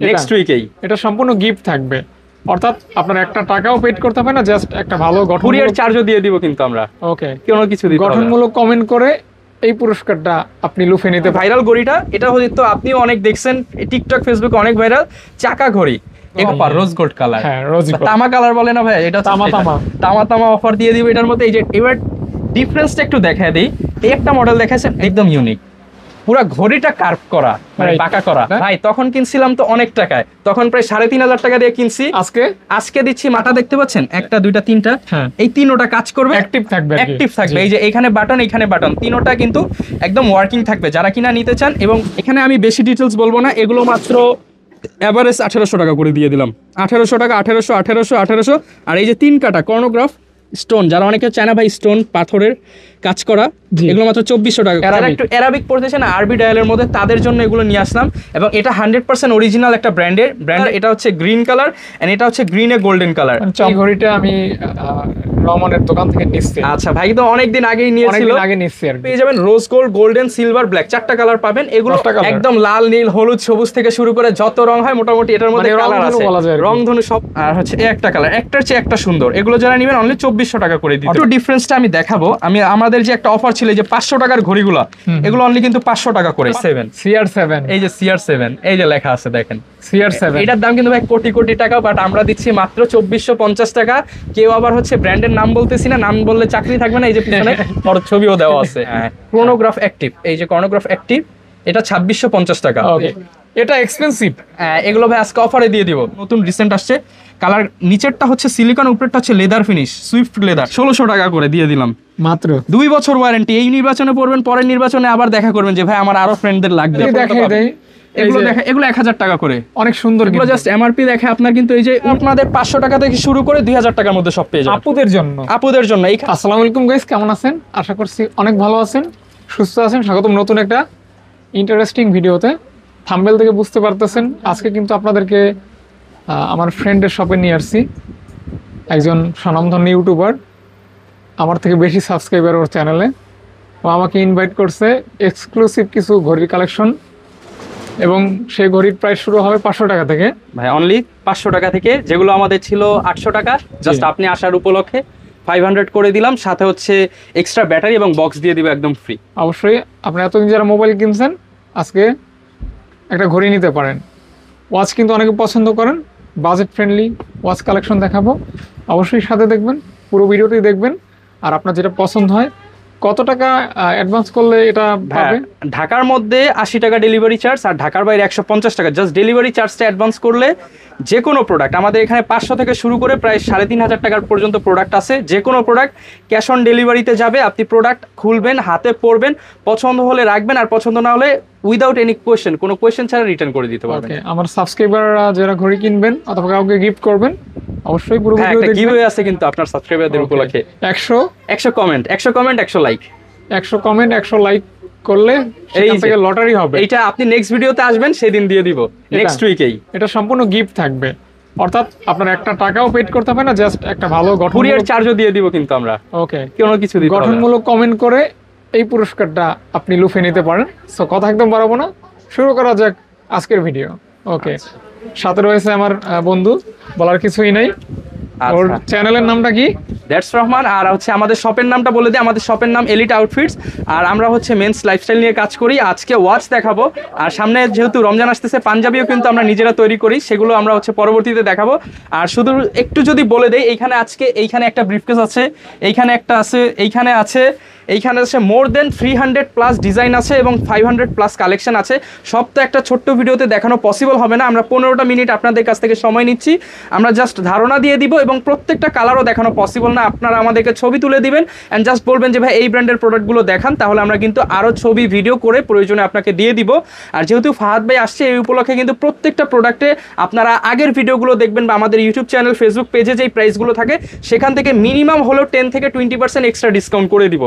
Next উইকেই। এটা সম্পূর্ণ gift থাকবে, অর্থাৎ আপনার একটা টাকাও পেড করতে হবে না, জাস্ট একটা ভালো কুরিয়ার চার্জও দিয়ে দিব কিন্তু আমরা। ওকে, কোনো কিছু দিতে হবে না। গঠনমূলক কমেন্ট করে এই পুরস্কারটা আপনি লুফে নিতে পারেন। ভাইরাল ঘড়িটা এটা হয়তো আপনিও অনেক দেখছেন, টিকটক ফেসবুকে অনেক ভাইরাল চাকা ঘড়ি, কপার রোজ গোল্ড কালার, হ্যাঁ রোজ গোল্ড, তামা কালার বলে না ভাই, এটা তামা তামা তামা তামা অফার দিয়ে দিব এটার মধ্যে। এই যে এবার ডিফারেন্সটা একটু দেখায় দেই। এই একটা মডেল দেখাচ্ছেন একদম ইউনিক, পুরা ঘড়িটা কার্ভ করা, মানে বাঁকা করা। ভাই তখন কিনছিলাম তো অনেক টাকায়, তখন প্রায় 3,500 টাকা দিয়ে কিনছি। আজকে দিচ্ছি, মাথা দেখতে পাচ্ছেন, একটা দুইটা তিনটা, এই তিনোটা কাজ করবে, অ্যাক্টিভ থাকবে। এই যে এখানে বাটন, এখানে বাটন, তিনোটা কিন্তু একদম ওয়ার্কিং থাকবে যারা কিনা নিতে চান। এবং এখানে আমি বেশি ডিটেলস বলবো না, এগুলো মাত্র এভারেজ 1800 টাকা করে দিয়ে দিলাম। 1800 টাকা, 1800। আর এই যে 3 কাটা কর্নোগ্রাফ স্টোন, যারা অনেকে চায় না ভাই স্টোন পাথরের কাজ করা, এগুলো মাত্র 2400 টাকা। যারা একটু অ্যারাবিক পড়তেছে না আরবি ডায়ালের মধ্যে, তাদের জন্য এগুলো নিয়ে আসলাম। এবং এটা 100% অরিজিনাল একটা ব্র্যান্ডের। এটা হচ্ছে গ্রিন কালার এন্ড এটা হচ্ছে গ্রিনে গোল্ডেন কালার। এই ঘড়িটা আমি রহমানের দোকান থেকে নিচ্ছি। আচ্ছা ভাই তো অনেকদিন আগেই নিয়েছিল, আগে নিচ্ছি আর পেয়ে যাবেন rose gold, golden, silver, black, 4টা কালার পাবেন। এগুলো একদম লাল, নীল, হলুদ, সবুজ থেকে শুরু করে যত রং হয় মোটামুটি এটার মধ্যে কালার আছে, রংধনু সব। আর হচ্ছে একটা কালার, একটার চেয়ে একটা সুন্দর। এগুলো যারা নেবেন অনলি 2400 টাকা করে দিতে। একটু ডিফারেন্সটা আমি দেখাবো। আমাদের যে একটা অফার ছিল যে 500 টাকার ঘড়িগুলো, এগুলো অনলি কিন্তু 500 টাকা করে। CR7, এই যে CR7, এই যে লেখা আছে দেখেন CR7, এটার দাম কিন্তু ভাই কোটি কোটি টাকা, বাট আমরা দিচ্ছি মাত্র 2450 টাকা। কেউ আবার হচ্ছে ব্র্যান্ডের নাম বলতেছি না, নাম বললে চাকরি থাকবে না। এই যে পিছনে বড় ছবিও দেওয়া আছে, ক্রোনোগ্রাফ অ্যাক্টিভ, এই যে ক্রোনোগ্রাফ অ্যাক্টিভ, এটা 2650 টাকা। ওকে, এটা এক্সপেন্সিভ। এগুলো ভাই আজকে অফারে দিয়ে দিব, নতুন রিসেন্ট আসছে। কালার নিচেরটা হচ্ছে সিলিকন, উপরেরটা হচ্ছে লেদার ফিনিশ, সুইফট লেদার, 1600 টাকা করে দিয়ে দিলাম মাত্র। 2 বছর ওয়ারেন্টি। এই নির্বাচনে পড়বেন, পরের নির্বাচনে আবার দেখা করবেন যে ভাই আমার আরো ফ্রেন্ডদের লাগবে। এগুলো 1000 টাকা করে, অনেক সুন্দর। এগুলো জাস্ট এমআরপি দেখে আপনার কিন্তু এই যে আপনাদের 500 টাকা থেকে শুরু করে 2000 টাকার মধ্যে সব পেয়ে যাবেন আপুদের জন্য। আসসালামু আলাইকুম গাইস, কেমন আছেন? আশা করছি অনেক ভালো আছেন, সুস্থ আছেন। স্বাগতম নতুন একটা ইন্টারেস্টিং ভিডিওতে। থাম্বনেল থেকে বুঝতে পারতেছেন আজকে কিন্তু আপনাদেরকে আমার ফ্রেন্ডের শপে নিয়ে আসছি। একজন স্বনামধন্য ইউটিউবার, আমার থেকে বেশি সাবস্ক্রাইবার ওর চ্যানেলে। ও আমাকে ইনভাইট করছে এক্সক্লুসিভ কিছু ঘড়ির কালেকশন, এবং সেই ঘড়ির প্রাইস শুরু হবে 500 টাকা থেকে। ভাই অনলি 500 টাকা থেকে, যেগুলো আমাদের ছিল 800 টাকা, জাস্ট আপনি আসার উপলক্ষে 500 করে দিলাম। সাথে হচ্ছে এক্সট্রা ব্যাটারি এবং বক্স দিয়ে দিব একদম ফ্রি। অবশ্যই আপনি এতদিন যারা মোবাইল কিনছেন আজকে একটা ঘড়ি নিতে পারেন। ওয়াচ কিন্তু অনেকে পছন্দ করেন, বাজেট ফ্রেন্ডলি ওয়াচ কালেকশন দেখাবো, অবশ্যই সাথে দেখবেন, পুরো ভিডিওতেই দেখবেন। আর আপনার যেটা পছন্দ হয়, কত টাকা অ্যাডভান্স করলে এটা পাবে? ঢাকার মধ্যে 80 টাকা ডেলিভারি চার্জ, আর ঢাকার বাইরে 150 টাকা। জাস্ট ডেলিভারি চার্জটা অ্যাডভান্স করলে যে কোনো প্রোডাক্ট, আমাদের এখানে 500 থেকে শুরু করে প্রায় 3500 টাকার পর্যন্ত প্রোডাক্ট আছে। যে কোনো প্রোডাক্ট ক্যাশ অন ডেলিভারিতে যাবে। আপনি প্রোডাক্ট খুলবেন, হাতে পড়বেন, পছন্দ হলে রাখবেন, আর পছন্দ না হলে উইদাউট এনি কোয়েশ্চেন, কোনো কোয়েশ্চেন ছাড়া রিটার্ন করে দিতে পারবেন। আমার সাবস্ক্রাইবাররা যারা ঘড়ি কিনবেন অথবা কাউকে গিফট করবেন, অবশ্যই পুরো ভিডিও দেখবেন। গিভওয়ে আছে কিন্তু আপনার সাবস্ক্রাইবারদের উপলক্ষে। 100 কমেন্ট, 100 লাইক, 100 কমেন্ট 100 লাইক করলে সেখান থেকে লটারি হবে। এটা আপনি নেক্সট ভিডিওতে আসবেন সেদিন দিয়ে দিব, নেক্সট উইকেই। এটা সম্পূর্ণ গিফট থাকবে, অর্থাৎ আপনার একটা টাকাও পেড করতে হবে না, জাস্ট একটা ভালো কুরিয়ার চার্জও দিয়ে দিব কিন্তু আমরা। ওকে, কোনো কিছু দিতে হবে না। গঠনমূলক কমেন্ট করে এই পুরস্কারটা আপনি লুফে নিতে পারেন। সো কথা একদম বাড়াবো না, শুরু করা যাক আজকের ভিডিও। ওকে, সাথে রয়েছে আমার বন্ধু, বলার কিছুই নাই। ওর চ্যানেলের নামটা কি? দ্যাটস রহমান। আর হচ্ছে আমাদের শপের নামটা বলে দিই, আমাদের শপের নাম এলিট আউটফিটস। আর আমরা হচ্ছে মেন্স লাইফস্টাইল নিয়ে কাজ করি। আজকে ওয়াচ দেখাবো, আর সামনে যেহেতু রমজান আসতেছে, পাঞ্জাবিও কিন্তু আমরা নিজেরা তৈরি করি, সেগুলো আমরা হচ্ছে পরবর্তীতে দেখাবো। আর শুধু একটু যদি বলে দেই, এইখানে একটা ব্রিফকেস আছে, এইখানে একটা আছে, এইখানে আছে মোর দেন 300+ ডিজাইন আছে এবং 500+ কালেকশন আছে। সব তো একটা ছোট্ট ভিডিওতে দেখানো পসিবল হবে না। আমরা 15টা মিনিট আপনাদের কাছ থেকে সময় নিচ্ছি, আমরা জাস্ট ধারণা দিয়ে দিব, এবং প্রত্যেকটা কালারও দেখানো পসিবল না। আপনারা আমাদেরকে ছবি তুলে দিবেন অ্যান্ড জাস্ট বলবেন যে ভাই এই ব্র্যান্ডের প্রোডাক্টগুলো দেখান, তাহলে আমরা কিন্তু আরও ছবি ভিডিও করে প্রয়োজনে আপনাকে দিয়ে দিব। আর যেহেতু ফাহাদ ভাই আসছে, এই উপলক্ষে কিন্তু প্রত্যেকটা প্রোডাক্টে আপনারা আগের ভিডিওগুলো দেখবেন, বা আমাদের ইউটিউব চ্যানেল, ফেসবুক পেজে যেই প্রাইসগুলো থাকে সেখান থেকে মিনিমাম হলেও 10 থেকে 20% এক্সট্রা ডিসকাউন্ট করে দিব,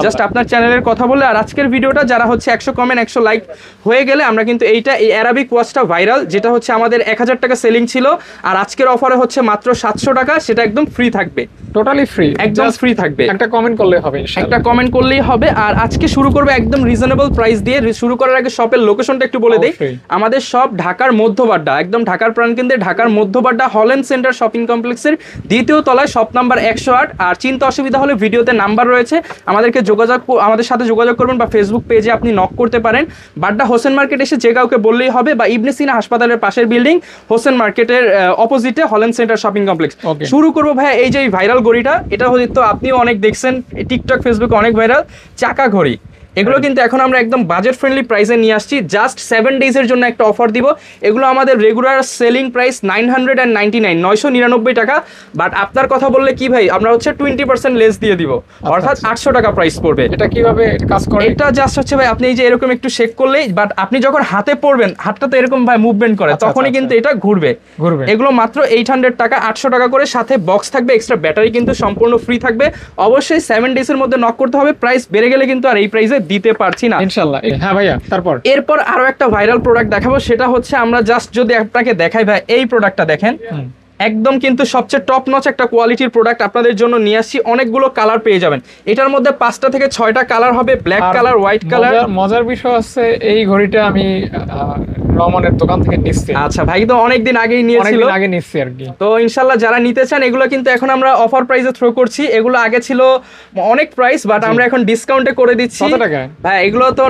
জাস্ট আপনার চ্যানেলের কথা বলে। আর আজকের ভিডিওটা যারা হচ্ছে 100 কমেন্ট 100 লাইক হয়ে গেলে আমরা কিন্তু এই অ্যারাবিক ওয়াচটা ভাইরাল, যেটা হচ্ছে আমাদের 1000 টাকা সেলিং ছিল, আর আজকের অফারে হচ্ছে মাত্র 700 টাকা, সেটা একদম ফ্রি থাকবে। টোটাল টোটালি ফ্রি, একদম ফ্রি থাকবে। একটা কমেন্ট করলে হবে, একটা কমেন্ট করলেই হবে। আর আজকে শুরু করবে একদম রিজনেবল প্রাইস দিয়ে। শুরু করার আগে শপের লোকেশনটা একটু বলে দেই। আমাদের শপ ঢাকার মধ্যবাড্ডা, একদম ঢাকার প্রাণকেন্দ্রে ঢাকার মধ্যবাড্ডা হল্যান্ড সেন্টার শপিং কমপ্লেক্সের 2য় তলায়, শপ নাম্বার 108। আর চিন্তা অসুবিধা হলে ভিডিওতে নাম্বার রয়েছে, আমাদের সাথে যোগাযোগ করবেন বা ফেসবুক পেজে আপনি নক করতে পারেন। বাড্ডা হোসেন মার্কেট এসে যে কাউকে বললেই হবে, বা ইবনে সিনা হাসপাতালের পাশের বিল্ডিং হোসেন মার্কেটের অপোজিটে হল্যান্ড সেন্টার শপিং কমপ্লেক্স। শুরু করবো ভাইয়া এই যে ভাইরাল ঘড়িটা, এটা হয়তো আপনিও অনেক দেখছেন টিকটক ফেসবুকে অনেক ভাইরাল, চাকা ঘড়ি। এগুলো কিন্তু এখন আমরা একদম বাজেট ফ্রেন্ডলি প্রাইসে নিয়ে আসছি। জাস্ট 7 ডেজের জন্য একটা অফার দিব। এগুলো আমাদের রেগুলার সেলিং প্রাইস 999 টাকা। বাট আপনার কথা বললে কি ভাই, আমরা হচ্ছে 20% লেস দিয়ে দিব, অর্থাৎ 800 টাকা প্রাইস পড়বে। এটা কিভাবে কাজ করে? এটা জাস্ট হচ্ছে ভাই, আপনি এই যে এরকম একটু শেক করলেই, বাট আপনি যখন হাতে পড়বেন, হাতটা তো এরকম ভাই মুভমেন্ট করে, তখনই কিন্তু এটা ঘুরবে। এগুলো মাত্র 800 টাকা, 800 টাকা করে। সাথে বক্স থাকবে, এক্সট্রা ব্যাটারি কিন্তু সম্পূর্ণ ফ্রি থাকবে। অবশ্যই 7 ডেজের মধ্যে নক করতে হবে। প্রাইস বেড়ে গেলে কিন্তু আর এই প্রাইসে দিতে পারছি না ইনশাআল্লাহ। হ্যাঁ ভাইয়া, এরপর আরো একটা ভাইরাল প্রোডাক্ট দেখাবো। সেটা হচ্ছে আমরা জাস্ট যদি আপনাকে দেখাই ভাই, এই প্রোডাক্টটা দেখেন, একদম কিন্তু সবচেয়ে টপ নচ একটা কোয়ালিটির প্রোডাক্ট আপনাদের জন্য নিয়ে আসছি। অনেকগুলো কালার পেয়ে যাবেন এটার মধ্যে, 5টা থেকে 6টা কালার হবে, ব্ল্যাক কালার, হোয়াইট কালার। মজার বিষয় আছে, এই ঘড়িটা আমি রহমানের দোকান থেকে নিচ্ছি। আচ্ছা ভাই, তো অনেকদিন আগেই নিয়েছিল, আগে নিচ্ছি আর কি। তো ইনশাআল্লাহ যারা নিতে চান, এগুলো কিন্তু এখন আমরা অফার প্রাইসে থ্রো করছি। এগুলো আগে ছিল অনেক প্রাইস, বাট আমরা এখন ডিসকাউন্টে করে দিচ্ছি। কত টাকা ভাই? এগুলো তো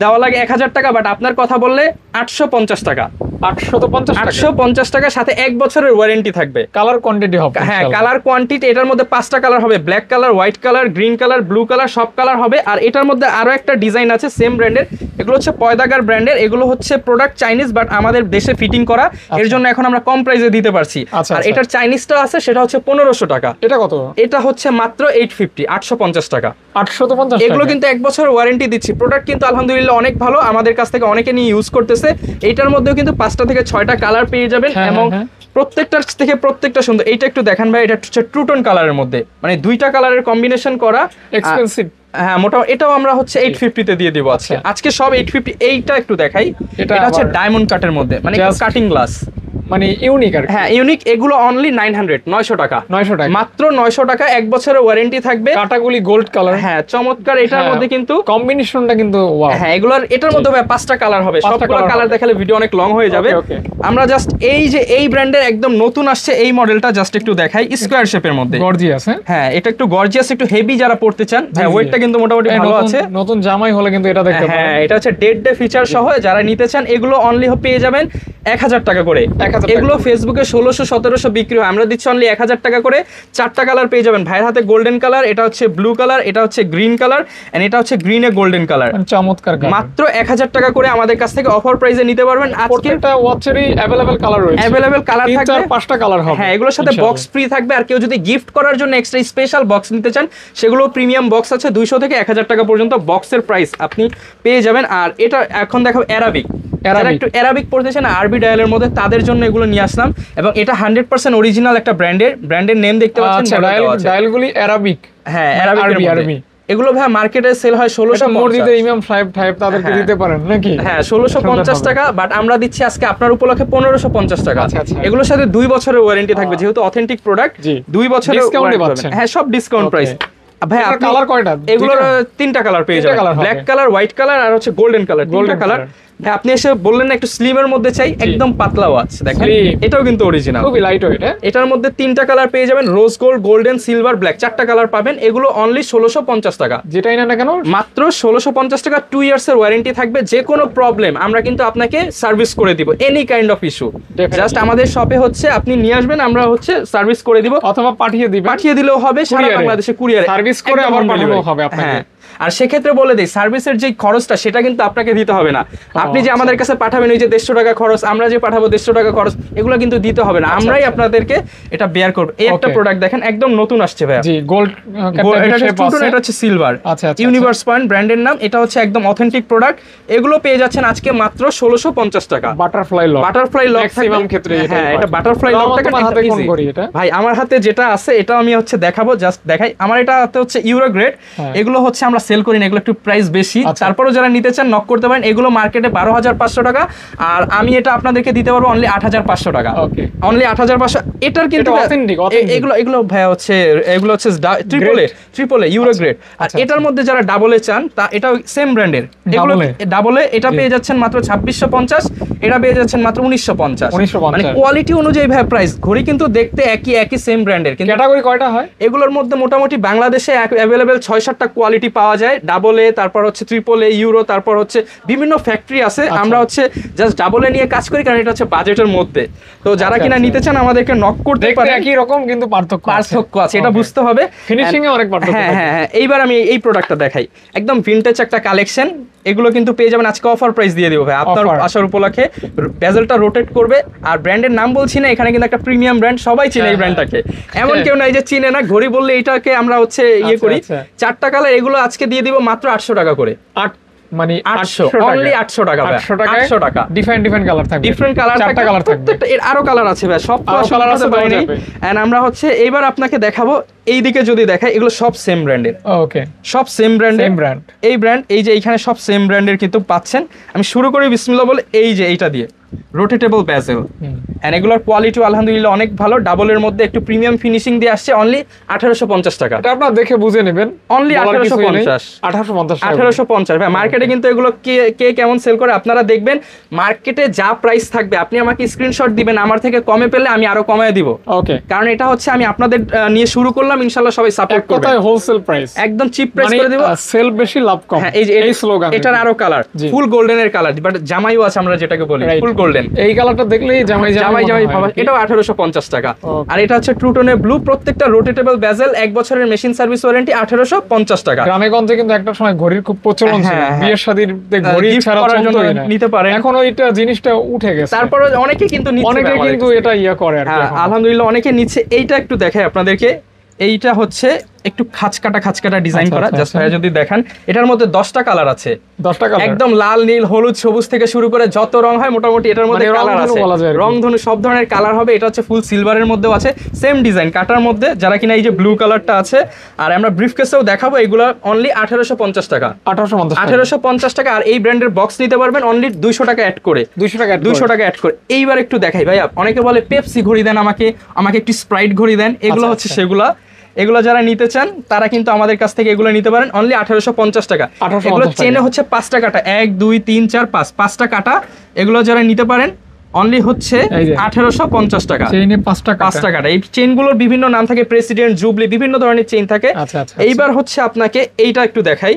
দেওয়া লাগে 1000 টাকা, বাট আপনার কথা বললে 850 টাকা। 850 টাকা, সাথে 1 বছরের ওয়ারেন্টি থাকবে। কালার কোয়ান্টিটি হবে? হ্যাঁ, কালার কোয়ান্টিটি। এটার মধ্যে 5টা কালার হবে, black colour, white colour, green colour, blue colour, সব কালার হবে। আর এটার মধ্যে আরো একটা ডিজাইন আছে সেম ব্র্যান্ডের, এগুলো হচ্ছে পয়দাগার ব্র্যান্ডের। এগুলো হচ্ছে প্রোডাক্ট চাইনিজ, বাট আমাদের দেশে ফিটিং করা, এর জন্য এখন আমরা কম প্রাইসে দিতে পারছি। আর এটার চাইনিজটা আছে, সেটা হচ্ছে 1500 টাকা। এটা কত? এটা হচ্ছে মাত্র 850 টাকা। 850। এগুলো কিন্তু 1 বছর ওয়ারেন্টি দিচ্ছি। প্রোডাক্ট কিন্তু আলহামদুলিল্লাহ অনেক ভালো, আমাদের কাছ থেকে অনেকে নিয়ে ইউজ করতেছে। এইটার মধ্যেও কিন্তু 5টা থেকে 6টা কালার পেয়ে যাবেন, এবং প্রত্যেকটার থেকে প্রত্যেকটা সুন্দর। এইটা একটু দেখান ভাই, এটা হচ্ছে ট্রুটোন কালারের মধ্যে, মানে 2টা কালারের কম্বিনেশন করা, এক্সপেন্সিভ। হ্যাঁ, মোটামুটি এটাও আমরা হচ্ছে 850 তে দিয়ে দেবো আজকে সব 850। এইটা একটু দেখাই, এটা হচ্ছে ডায়মন্ড কাটের মধ্যে, মানে কাটিং গ্লাস, মানে ইউনিক আর। হ্যাঁ ইউনিক। এগুলো অনলি 900 টাকা, মাত্র 900 টাকা। 1 বছরের ওয়ারেন্টি থাকবে। কাটাগুলি গোল্ড কালার, হ্যাঁ চমৎকার। এটার মধ্যে কিন্তু কম্বিনেশনটা কিন্তু ওয়াও। হ্যাঁ, এগুলোর এটার মধ্যে 5টা কালার হবে, সবগুলো কালার দেখালে ভিডিও অনেক লং হয়ে যাবে। আমরা জাস্ট এই যে এই ব্র্যান্ডের একদম নতুন আসছে এই মডেলটা জাস্ট একটু দেখাই, স্কয়ার শেপের মধ্যে, গর্জিয়াস। হ্যাঁ, এটা একটু গর্জিয়াস, একটু হেভি যারা পড়তে চান। হ্যাঁ, ওয়েটটা কিন্তু মোটামুটি ভালো আছে। নতুন জামাই হলে কিন্তু এটা দেখতে পারেন। হ্যাঁ, এটা হচ্ছে ডেড ডে ফিচার সহ যারা নিতে চান, এগুলো অনলি পেয়ে যাবেন 1000 টাকা করে। এগুলো ফেসবুকে 1600-1700 বিক্রি হয়, আমরা দিচ্ছি অনলি 1000 টাকা করে। 4টা কালার পেয়ে যাবেন। ভাইয়ের হাতে গোল্ডেন কালার, এটা হচ্ছে ব্লু কালার, এটা হচ্ছে গ্রিন কালার, এন্ড এটা হচ্ছে গ্রিনে গোল্ডেন কালার। চমৎকার। মাত্র 1000 টাকা করে আমাদের কাছ থেকে অফার প্রাইসে নিতে পারবেন। আজকে একটা ওয়াচেরই अवेलेबल কালার রয়েছে, अवेलेबल কালার থাকবে, 4-5টা কালার হবে। হ্যাঁ, এগুলোর সাথে বক্স ফ্রি থাকবে। আর কেউ যদি গিফট করার জন্য এক্সট্রা স্পেশাল বক্স নিতে চান, সেগুলো প্রিমিয়াম বক্স আছে, 200 থেকে 1000 টাকা পর্যন্ত বক্সের প্রাইস আপনি পেয়ে যাবেন। আর এটা এখন দেখাবো অ্যারাবিক, যারা একটু অ্যারাবিক পড়তেছেন আরবি ডায়ালের মধ্যে, তাদের জন্য এগুলো নিয়ে আসলাম। এবং এটা 100% অরিজিনাল একটা ব্র্যান্ডের নেম দেখতে পাচ্ছেন। ডায়ালগুলি অ্যারাবিক, হ্যাঁ আরবি। এগুলো ভাই মার্কেটে সেল হয় 1650। মসজিদে ইমাম সাহেব তাদেরকে দিতে পারেন নাকি? হ্যাঁ, 1650 টাকা, বাট আমরা দিচ্ছি আজকে আপনার উপলক্ষে 1550 টাকা। এগুলোর সাথে 2 বছরের ওয়ারেন্টি থাকবে, যেহেতু অথেন্টিক প্রোডাক্ট, 2 বছরের ডিসকাউন্ট পাচ্ছেন। হ্যাঁ, সব ডিসকাউন্ট প্রাইস। ভাই আপনি কালার কয়টা? এগুলোর 3টা কালার পেয়ে যাবেন, ব্ল্যাক কালার, হোয়াইট কালার, আর হচ্ছে গোল্ডেন কালার। গোল্ডেন কালার ভাই, আপনি এসে বললেন না একটু স্লিমের মধ্যে চাই, একদম পাতলা ওয়াচ দেখেন, এটাও কিন্তু অরিজিনাল, খুবই লাইট ওয়েট। এটার মধ্যে 3টা কালার পেয়ে যাবেন, rose gold, golden, silver, black, 4টা কালার পাবেন। এগুলো অনলি 1650 টাকা। যেটাই না কেন মাত্র 1650 টাকা। 2 ইয়ার্সের ওয়ারেন্টি থাকবে। যে কোনো প্রবলেম আমরা কিন্তু আপনাকে সার্ভিস করে দিব, any kind of issue. Just আমাদের শপে হচ্ছে আপনি নিয়ে আসবেন, আমরা হচ্ছে সার্ভিস করে দিব, অথবা পাঠিয়ে দিলেও হবে, সারা বাংলাদেশে কুরিয়ারে সার্ভিস করে আবার পাঠানো হবে আপনাকে। আর সেক্ষেত্রে বলে দেই, সার্ভিসের যে খরচটা সেটা কিন্তু আপনাকে দিতে হবে না। আপনি যে আমাদের কাছে পাঠাবেন, ওই যে 150 টাকা খরচ, আমরা যে পাঠাবো 150 টাকা খরচ, এগুলো কিন্তু দিতে হবে না, আমরাই আপনাদেরকে এটা বেয়ার করব। এই একটা প্রোডাক্ট দেখেন, একদম নতুন আসছে ভাই, জি গোল্ড, এটা হচ্ছে সিলভার, ইউনিভার্স পয়েন্ট ব্র্যান্ডের নাম। এটা হচ্ছে একদম অথেন্টিক প্রোডাক্ট। এগুলো পেয়ে যাচ্ছেন আজকে মাত্র 1650 টাকা। বাটারফ্লাই লক ম্যাক্সিমাম ক্ষেত্রে, হ্যাঁ, এটা বাটারফ্লাই লক টাকা। ভাই আমার হাতে যেটা আছে এটা আমি হচ্ছে দেখাবো, জাস্ট দেখাই। আমার এটা হচ্ছে ইউরো গ্রেড, এগুলো হচ্ছে আমরা সেল করি না, এগুলো একটু প্রাইস বেশি। তারপরও যারা নিতে চান নক করতে পারেন। এগুলো মার্কেটে 12,500 টাকা, আর আমি এটা আপনাদেরকে দিতে পারবো অনলি 8,500 টাকা, অনলি 8,500। এটার কিন্তু এগুলো ভাই হচ্ছে এগুলো হচ্ছে ট্রিপল এ ইউরো গ্রেড। আর এটার মধ্যে যারা ডাবলে চান তা এটাও সেম ব্র্যান্ডের, এগুলো ডাবলে এটা পেয়ে যাচ্ছেন মাত্র 2650, এটা পেয়ে যাচ্ছেন মাত্র 1950। মানে কোয়ালিটি অনুযায়ী ভাই প্রাইস। ঘড়ি কিন্তু দেখতে একই সেম ব্র্যান্ডের, কিন্তু ক্যাটাগরি কয়টা হয় এগুলোর মধ্যে? মোটামুটি বাংলাদেশে অ্যাভেলেবেল 6-7টা কোয়ালিটি পাওয়া যায়, ডাবল এ, তারপর হচ্ছে ট্রিপল এ, ইউরো, তারপর হচ্ছে বিভিন্ন ফ্যাক্টরি আছে। আমরা হচ্ছে জাস্ট ডাবল এ নিয়ে কাজ করি, কারণ এটা হচ্ছে বাজেটের মধ্যে। তো যারা কিনা নিতে চান আমাদেরকে নক করতে পারেন। একই রকম কিন্তু পার্থক্য আছে, এটা বুঝতে হবে। ফিনিশিং এ অনেক পার্থক্য। হ্যাঁ, এইবার আমি এই প্রোডাক্টটা দেখাই, একদম ভিনটেজ একটা কালেকশন। এগুলো কিন্তু পেয়ে যাবেন আজকে অফার প্রাইস দিয়ে দিব ভাই আপনার আসার উপলক্ষে। বেজেলটা রোটেট করবে, আর ব্র্যান্ডের নাম বলছি না, এখানে কিন্তু একটা প্রিমিয়াম ব্র্যান্ড, সবাই চিনে এই ব্র্যান্ডটাকে, এমন কেউ নাই যে চিনে না। ঘড়ি বললে এটাকে আমরা হচ্ছে ইয়ে করি। 4টা কালার, এগুলো আজকে দিয়ে দিব মাত্র 800 টাকা করে। মানে 800, অনলি 800 টাকা ভাই, 800 টাকা। ডিফারেন্ট কালার থাকবে, ডিফারেন্ট কালার, 4টা কালার থাকবে। এর আরো কালার আছে ভাই, সব কালার আছে পাইনি। এন্ড আমরা হচ্ছে এইবার আপনাকে দেখাবো, এইদিকে যদি দেখাই, এগুলো সব সেম ব্র্যান্ডের। ওকে, সব সেম ব্র্যান্ডের। এই ব্র্যান্ড, এই যে এইখানে সব সেম ব্র্যান্ডের কিন্তু পাচ্ছেন। আমি শুরু করি বিসমিল্লাহ বলে, এই যে এইটা দিয়ে রোটেটেবল বেজেল, এন্ড এগুলোর কোয়ালিটি আলহামদুলিল্লাহ অনেক ভালো। ডাবলের মধ্যে একটু প্রিমিয়াম ফিনিশিং দিয়ে আসছে, অনলি 1850 টাকা। এটা আপনারা দেখে বুঝে নেবেন, অনলি 1850 ভাই। মার্কেটে কিন্তু এগুলো কে কেমন সেল করে আপনারা দেখবেন। মার্কেটে যা প্রাইস থাকবে আপনি আমাকে স্ক্রিনশট দিবেন, আমার থেকে কমে পেলে আমি আরো কমায় দিব। ওকে, কারণ এটা হচ্ছে আমি আপনাদের নিয়ে শুরু করলাম, ইনশাআল্লাহ সবাই সাপোর্ট করবে। কথায় হোলসেল প্রাইস, একদম চিপ প্রাইস করে দিব। সেল বেশি লাভ কম। হ্যাঁ, এই স্লোগান। এটার আরো কালার, ফুল গোল্ডেনের কালার, বাট জামাইও আছে, আমরা যেটাকে বলি ফুল গোল্ডেন। এই কালারটা দেখলেই জামাই ভাবা। এটাও 1850 টাকা। আর এটা হচ্ছে ট্রুটনের ব্লু, প্রত্যেকটা রোটেটেবল বেজেল, 1 বছরের মেশিন সার্ভিস ওয়ারেন্টি, 1850 টাকা। গ্রামে গঞ্জে কিন্তু একটা সময় ঘড়ির খুব প্রচলন ছিল, বিয়ের শাদীর ঘড়ি ছাড়া নিতে পারে। এখন ওইটা জিনিসটা উঠে গেছে। তারপরে অনেকে কিন্তু এটা ইয়া করে আর কি। আলহামদুলিল্লাহ অনেকে নিচ্ছে। এইটা একটু দেখাই আপনাদেরকে, এইটা হচ্ছে একটু খাঁচকাটা ডিজাইন করা। জাস্ট ভাইয়া যদি দেখেন, এটার মধ্যে 10টা কালার আছে, 10টা কালার, একদম লাল, নীল, হলুদ, সবুজ থেকে শুরু করে যত রং হয় মোটামুটি এটার মধ্যে কালার আছে। রংধনু সব ধরনের কালার হবে। এটা হচ্ছে ফুল সিলভারের মধ্যেও আছে, সেম ডিজাইন কাটার মধ্যে। যারা কিনা এই যে ব্লু কালারটা আছে, আর আমরা ব্রিফকেসেও দেখাবো, এগুলো অনলি 1850 টাকা। 1850 টাকা। আর এই ব্র্যান্ডের বক্স নিতে পারবেন অনলি 200 টাকা অ্যাড করে, 200 টাকা অ্যাড করে। এইবার একটু দেখাই ভাইয়া, অনেকে বলে পেপসি ঘড়ি দেন আমাকে একটু স্প্রাইট ঘড়ি দেন। এগুলো হচ্ছে সেগুলা। এগুলো যারা নিতে চান তারা কিন্তু আমাদের কাছ থেকে এগুলো নিতে পারেন অনলি 1850 টাকা। এগুলো চেনে হচ্ছে 5টা কাটা, 1 2 3 4 5, 5টা কাটা। এগুলো যারা নিতে পারেন অনলি হচ্ছে 1850 টাকা। চেইনে 5টা কাটা। এই চেইনগুলোর বিভিন্ন নাম থাকে, প্রেসিডেন্ট, জুবলি, বিভিন্ন ধরনের চেইন থাকে। এইবার হচ্ছে আপনাকে এইটা একটু দেখাই।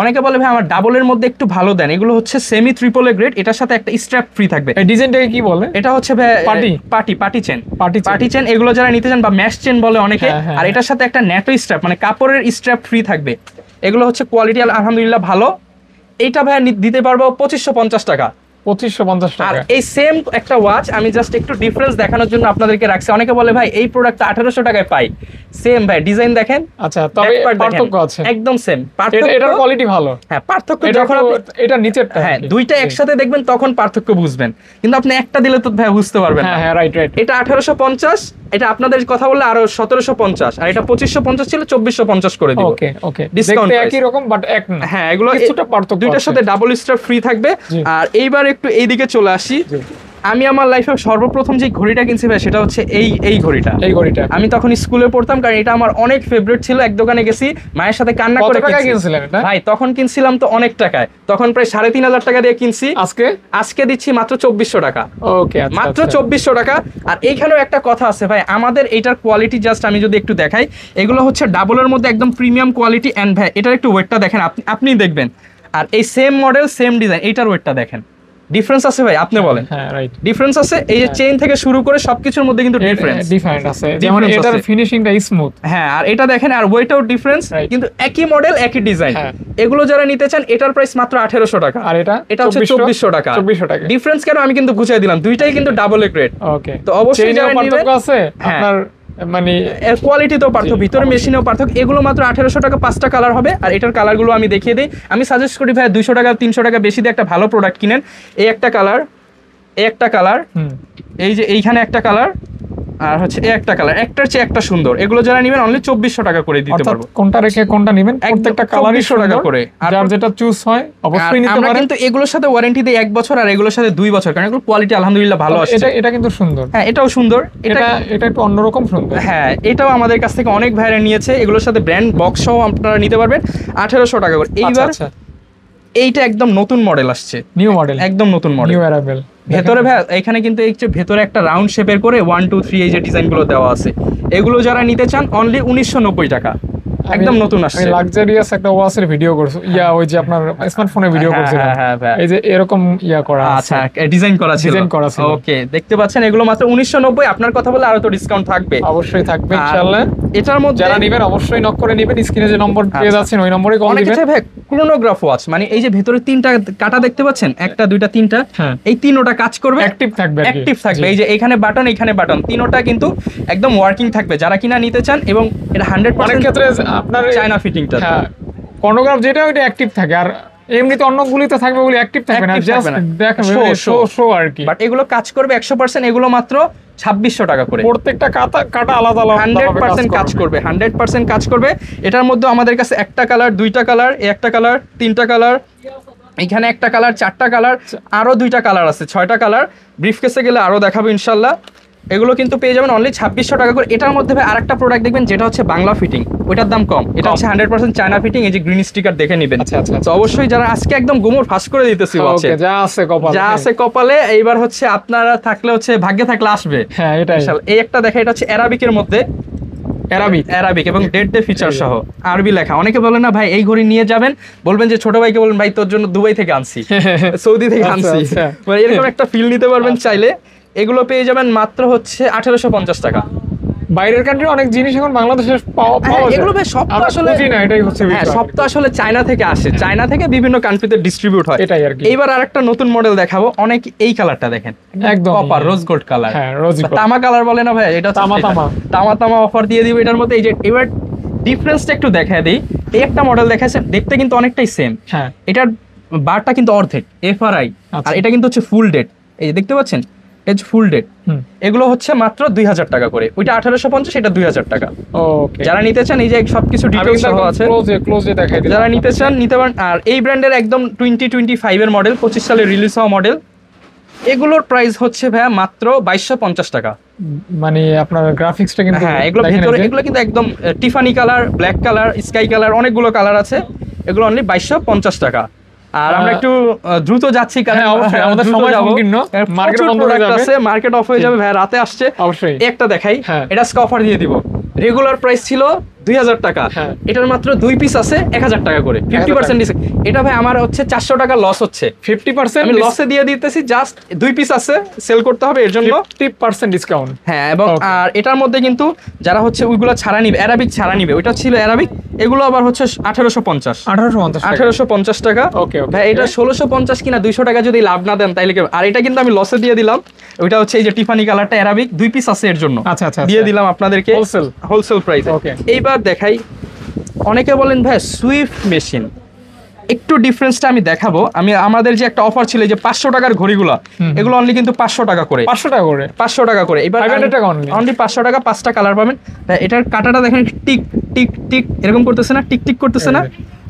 অনেকে বলে ভাই আমার ডাবলের মধ্যে একটু ভালো দেন। এগুলো হচ্ছে সেমি ট্রিপল এ গ্রেড, এটার সাথে একটা স্ট্র্যাপ ফ্রি থাকবে। এই ডিজাইনটাকে কি বলে? এটা হচ্ছে পার্টি চেন। এগুলো যারা নিতে চান, বা ম্যাশ চেন বলে অনেকে। আর এটার সাথে একটা ন্যাটো স্ট্র্যাপ, মানে কাপড়ের স্ট্র্যাপ ফ্রি থাকবে। এগুলো হচ্ছে কোয়ালিটি আলহামদুলিল্লাহ ভালো। এইটা ভাই দিতে পারবো 2550 টাকা। 2550 টাকা। আর এই সেম একটা ওয়াচ আমি জাস্ট একটু ডিফারেন্স দেখানোর জন্য আপনাদেরকে রাখছি। অনেকে বলে ভাই এই প্রোডাক্ট 1800 টাকায় পাই। সেম ভাই, ডিজাইন দেখেন। আচ্ছা, তবে পার্থক্য আছে, একদম সেম। এটার কোয়ালিটি ভালো। হ্যাঁ, পার্থক্য যখন এটা নিচেরটা, হ্যাঁ, দুইটা একসাথে দেখবেন তখন পার্থক্য বুঝবেন, কিন্তু আপনি একটা দিলে তো ভাই বুঝতে পারবেন না। হ্যাঁ, রাইট। এটা 1850, এটা আপনাদের কথা বললে আরো 1750, আর এটা 2550 ছিল, 2450 করে দিব। ওকে, ডিসকাউন্ট একই রকম বাট এক না। হ্যাঁ, এগুলো কিছুটা পার্থক্য, দুইটার সাথে ডাবল স্ট্র্যাপ ফ্রি থাকবে। আর এইবার একটু এইদিকে চলে আসি। আমি আমার লাইফে সর্বপ্রথম যে ঘড়িটা কিনছি ভাই, সেটা হচ্ছে এই ঘড়িটা। আমি তখন স্কুলে পড়তাম, কারণ এটা আমার অনেক ফেভারিট ছিল। এক দোকানে গেছি, মায়ের সাথে কান্না করে কিনছিলেন এটা? ভাই তখন কিনছিলাম তো অনেক টাকায়, তখন প্রায় 3500 টাকা দিয়ে কিনছি। আজকে দিচ্ছি মাত্র 2400 টাকা। ওকে, মাত্র 2400 টাকা। আর এইখানেও একটা কথা আছে ভাই, আমাদের এটার কোয়ালিটি জাস্ট আমি যদি একটু দেখাই, এগুলো হচ্ছে ডাবলের মধ্যে একদম প্রিমিয়াম কোয়ালিটি। এন্ড ভাই এটার একটু ওয়েটটা দেখেন, আপনি দেখবেন। আর এই সেম মডেল সেম ডিজাইন, এইটার ওয়েটটা দেখেন, ডিফারেন্স আছে ভাই, আপনি বলেন। হ্যাঁ, রাইট, ডিফারেন্স আছে। এই যে চেইন থেকে শুরু করে সবকিছুর মধ্যে কিন্তু ডিফারেন্ট আছে। যেমন এটার ফিনিশিংটা স্মুথ। হ্যাঁ, আর এটা দেখেন, আর ওয়েটও ডিফারেন্স, কিন্তু একই মডেল একই ডিজাইন। এগুলো যারা নিতে চান, এটার প্রাইস মাত্র 1800 টাকা। আর এটা হচ্ছে 2400 টাকা। ডিফারেন্স কেন আমি কিন্তু বুঝাই দিলাম, দুইটাই কিন্তু ডাবল এ গ্রেড। ওকে, তো অবশ্যই যারা পার্থক্য আছে আপনার, মানে কোয়ালিটি তো পার্থক্য, ভিতরে মেশিনেও পার্থক্য। এগুলো মাত্র 1800 টাকা, 5টা কালার হবে। আর এটার কালারগুলো আমি দেখিয়ে দিই। আমি সাজেস্ট করি ভাই 200 টাকা 300 টাকা বেশি দিয়ে একটা ভালো প্রোডাক্ট কিনেন। এই একটা কালার, এই যে এইখানে একটা কালার, আর হচ্ছে এই একটা কালার, একটার চেয়ে একটা সুন্দর। এগুলো যারা নেবেন অনলি 2400 টাকা করে দিতে অর্থাৎ পারবো। কোনটা রেখে কোনটা নেবেন, প্রত্যেকটা কালারই 2400 টাকা করে। আর যার যেটা চুজ হয় অবশ্যই নিতে আমরা পারেন। কিন্তু এগুলোর সাথে ওয়ারেন্টি দেই 1 বছর, আর এগুলোর সাথে 2 বছর, কারণ এগুলো কোয়ালিটি আলহামদুলিল্লাহ ভালো আসছে। এটা কিন্তু সুন্দর। হ্যাঁ, এটাও সুন্দর। এটা একটু অন্যরকম সুন্দর। হ্যাঁ, এটাও আমাদের কাছ থেকে অনেক ভাইরা নিয়েছে। এগুলোর সাথে ব্র্যান্ড বক্স সহ আপনারা নিতে পারবেন 1800 টাকা করে। এইবার এইটা একদম নতুন মডেল আসছে, নিউ মডেল, একদম নতুন মডেল, নিউ অ্যারাইভেল। ভেতরে ভাই এখানে কিন্তু এই যে ভেতরে একটা রাউন্ড শেপের করে 1 2 3 এই যে ডিজাইনগুলো দেওয়া আছে, এগুলো যারা নিতে চান অনলি 1990 টাকা, একদম নতুন আসছে। আমি লাক্সারিয়াস একটা ওয়াসের ভিডিও করছি, ওই যে আপনার স্মার্টফোনে ভিডিও করছিলাম, এই যে এরকম করা আছে, আচ্ছা ডিজাইন করা ছিল। ওকে, দেখতে পাচ্ছেন এগুলো মাত্র 1990। আপনার কথা বলে আরো তো ডিসকাউন্ট থাকবে, অবশ্যই থাকবে ইনশাআল্লাহ। এটার মধ্যে যারা নেবেন অবশ্যই নক করে নেবেন, স্ক্রিনে যে নম্বর পেয়ে যাচ্ছেন ওই নম্বরে কল দিবেন। অনেকে ভাই ক্রোনোগ্রাফ ওয়াচ, মানে এই যে ভেতরে 3টা কাটা দেখতে পাচ্ছেন, 1টা 2টা 3টা, এই 3টা কাজ করবে, অ্যাক্টিভ থাকবে, অ্যাক্টিভ থাকবে। এই যে এখানে বাটন, এখানে বাটন, 3টা কিন্তু একদম ওয়ার্কিং থাকবে যারা কিনা নিতে চান। এবং এটা 100% ক্ষেত্রে আপনার চায়না ফিটিংটা, ক্রোনোগ্রাফ যেটা ওইটা অ্যাক্টিভ থাকে, আর এমনিতে অন্যগুলিতে থাকবে ওগুলি অ্যাক্টিভ থাকবে না, জাস্ট দেখেন শো আর কি। বাট এগুলো কাজ করবে 100%। এগুলো মাত্র 2600 টাকা করে। প্রত্যেকটা কাটা আলাদা আলাদা 100% কাজ করবে, 100% কাজ করবে। এটার মধ্যে আমাদের কাছে একটা কালার, 2টা কালার, একটা কালার, 3টা কালার, এখানে একটা কালার, 4টা কালার, আরো 2টা কালার আছে, 6টা কালার। ব্রিফকেসে গেলে আরো দেখাবো ইনশাআল্লাহ। এগুলো কিন্তু পেয়ে যাবেন অনলি 2600 টাকা করে। এটার মধ্যে ভাই আরেকটা প্রোডাক্ট দেখবেন যেটা হচ্ছে বাংলা ফিটিং, ওইটার দাম কম। এটা হচ্ছে 100% চায়না ফিটিং, এই যে গ্রিন স্টিকার দেখে নেবেন। তো অবশ্যই যারা আজকে একদম গোমর ফাঁস করে দিতেছি, যা আছে কপালে, এইবার হচ্ছে আপনারা থাকলে হচ্ছে ভাগ্যে থাকলে আসবে। হ্যাঁ, এটাই। এই একটা দেখা, এটা হচ্ছে অ্যারাবিকের মধ্যে, অ্যারাবিক এবং ডেট ডে ফিচার সহ আরবি লেখা। অনেকে বলে না ভাই এই ঘড়ি নিয়ে যাবেন, বলবেন যে ছোট ভাইকে বলবেন ভাই তোর জন্য দুবাই থেকে আনছি, সৌদি থেকে আনছি, এরকম একটা ফিল নিতে পারবেন চাইলে। এগুলো পেয়ে যাবেন মাত্র হচ্ছে 1850 টাকা। বাইরের কান্ট্রি অনেক জিনিস এখন বাংলাদেশে পাওয়া যায়। এগুলো ভাই সব তো আসলে না, এটাই হচ্ছে বিষয়। সব তো আসলে চায়না থেকে আসে, চায়না থেকে বিভিন্ন কান্ট্রিতে ডিস্ট্রিবিউট হয়, এটাই আর কি। এইবার আরেকটা নতুন মডেল দেখাবো। অনেক এই কালারটা দেখেন, একদম কপার রোজ গোল্ড কালার, হ্যাঁ রোজ গোল্ড, তামা কালার বলে না ভাই, এটা তামা অফার দিয়ে দিব এটার মধ্যে। এই যে এবার ডিফারেন্সটা একটু দেখায় দেই। এই একটা মডেল দেখাচ্ছে, দেখতে কিন্তু অনেকটাই সেম। হ্যাঁ, এটার বারটা কিন্তু অর্ধেক এফআরআই, আর এটা কিন্তু হচ্ছে ফুল ডেট। এই যে দেখতে পাচ্ছেন, এজ ফুল ডেট। এগুলো হচ্ছে মাত্র 2000 টাকা করে। ওইটা 1850, এটা 2000 টাকা। ওকে, যারা নিতে চান এই যে সবকিছু ডিটেইলস সহ আছে, ক্লোজে দেখাই দিলাম। যারা নিতে চান নিতে পারেন। আর এই ব্র্যান্ডের একদম 2025 এর মডেল, 25 সালে রিলিজ হওয়া মডেল, এগুলোর প্রাইস হচ্ছে ভাইয়া মাত্র 2250 টাকা। মানে আপনার গ্রাফিক্সটা কিন্তু, হ্যাঁ এগুলো ভেতরে, এগুলো কিন্তু একদম টিফানি colour, black colour, sky colour, অনেকগুলো কালার আছে। এগুলো অনলি 2250 টাকা। আর আমরা একটু দ্রুত যাচ্ছি কারণ আমাদের সময় সংকীর্ণ, মার্কেট বন্ধ হয়ে যাবে, মার্কেট অফ হয়ে যাবে ভাই, রাতে আসছে। অবশ্যই একটা দেখাই, এটা আজকে অফার দিয়ে দিব। রেগুলার প্রাইস ছিল 2000 টাকা, এটার মাত্র 2 পিস আছে 1000 টাকা করে, 50% ডিসকাউন্ট। এটা ভাই আমার হচ্ছে 400 টাকা লস হচ্ছে, 50% আমি লসে দিয়ে দিতেছি। জাস্ট 2 পিস আছে, সেল করতে হবে এর জন্য 50% ডিসকাউন্ট। হ্যাঁ, এবং আর এটার মধ্যে কিন্তু যারা হচ্ছে ওইগুলো ছাড়া নিবে, অ্যারাবিক ছাড়া নিবে, ওইটা ছিল অ্যারাবিক, এগুলো আবার হচ্ছে 1850 টাকা। ওকে ভাই এটা 1650 কিনা 200 টাকা যদি লাভ না দেন তাইলে। আর এটা কিন্তু আমি লসে দিয়ে দিলাম। ওইটা হচ্ছে এই যে টিফানি কালারটা অ্যারাবিক, 2 পিস আছে এর জন্য, আচ্ছা দিয়ে দিলাম আপনাদেরকে হোলসেল প্রাইস। এইবার দেখাই, অনেকে বলেন ভাই সুইফট মেশিন, একটু ডিফারেন্সটা আমি দেখাবো। আমাদের যে একটা অফার ছিল যে 500 টাকার ঘড়িগুলো, এগুলো অনলি কিন্তু 500 টাকা করে, 500 টাকা করে। এবার অনলি 500 টাকা, 5টা কালার পাবেন। এটার কাটাটা দেখেন, টিক টিক টিক এরকম করতেছে না, টিক টিক করতেছে না।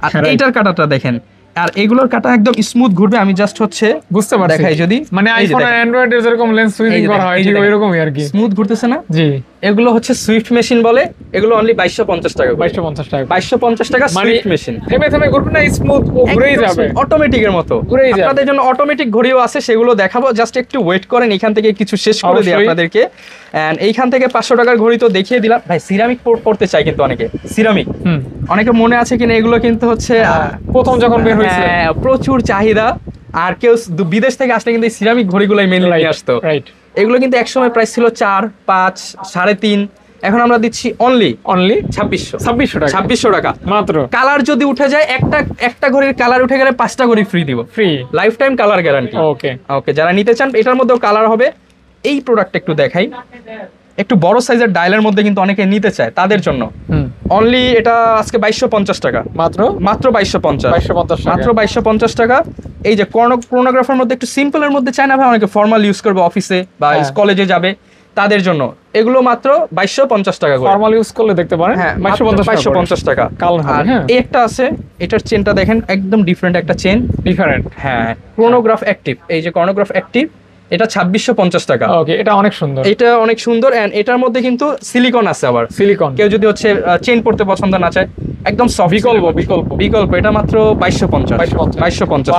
আর এইটার কাটাটা দেখেন, আর এগুলোর কাটা একদম স্মুথ ঘুরবে। আমি জাস্ট হচ্ছে বুঝতে পারছি, দেখাই যদি, মানে আইফোন আর অ্যান্ড্রয়েড এর যেরকম লেন্স সুইচিং করা হয় ঠিক ওইরকমই আর কি, স্মুথ ঘুরতেছে না। জি, এগুলো হচ্ছে সুইফট মেশিন বলে, এগুলো অনলি 2250 টাকা, 2250 টাকা, 2250 টাকা সুইফট মেশিন। থেমে থেমে ঘুরবে না, স্মুথ ঘুরেই যাবে, অটোমেটিক এর মতো ঘুরেই যাবে। আপনাদের জন্য অটোমেটিক ঘড়িও আছে, সেগুলো দেখাবো। জাস্ট একটু ওয়েট করেন, এখান থেকে কিছু শেষ করে দিই আপনাদেরকে। এন্ড এইখান থেকে 500 টাকার ঘড়ি তো দেখিয়ে দিলাম। ভাই সিরামিক পড়তে চাই কিন্তু অনেকে, সিরামিক অনেকে মনে আছে কিনা, এগুলো কিন্তু হচ্ছে প্রথম যখন বের হয়েছে প্রচুর চাহিদা। আর কেউ বিদেশ থেকে আসলে কিন্তু এই সিরামিক ঘড়িগুলোই মেনলি নিয়ে আসতো। এগুলো কিন্তু একসময় প্রাইস ছিল 4, 5, 3.5, এখন আমরা দিচ্ছি অনলি 2600 টাকা মাত্র। কালার যদি উঠে যায়, একটা ঘড়ির কালার উঠে গেলে 5টা ঘড়ি ফ্রি দিব, free lifetime colour guarantee. Okay, যারা নিতে চান এটার মধ্যেও কালার হবে। এই প্রোডাক্ট একটু দেখাই, একটু বড় সাইজের ডায়ালের মধ্যে কিন্তু অনেকে নিতে চায়, তাদের জন্য অনলি এটা আজকে 2250 টাকা, মাত্র 2250 মাত্র 2250 টাকা। এই যে ক্রোনোগ্রাফার মধ্যে একটু সিম্পলের মধ্যে চায় না ভাই, অনেকে ফর্মাল ইউজ করবে, অফিসে বা কলেজে যাবে, তাদের জন্য এগুলো মাত্র 2250 টাকা করে। ফর্মাল ইউজ করলে দেখতে পারেন হ্যাঁ 2250 টাকা। কালার আর হবে। হ্যাঁ এই একটা আছে, এটার চেনটা দেখেন একদম ডিফারেন্ট একটা চেন। ডিফারেন্ট। হ্যাঁ ক্রোনোগ্রাফ অ্যাক্টিভ, এই যে ক্রোনোগ্রাফ অ্যাক্টিভ, এটা 2650 টাকা। ওকে, এটা অনেক সুন্দর। এটা অনেক সুন্দর এন্ড এটার মধ্যে কিন্তু সিলিকন আছে আবার। সিলিকন। কেউ যদি হচ্ছে চেইন পড়তে পছন্দ না চায়, একদম সফট বিকল্প এটা মাত্র 2250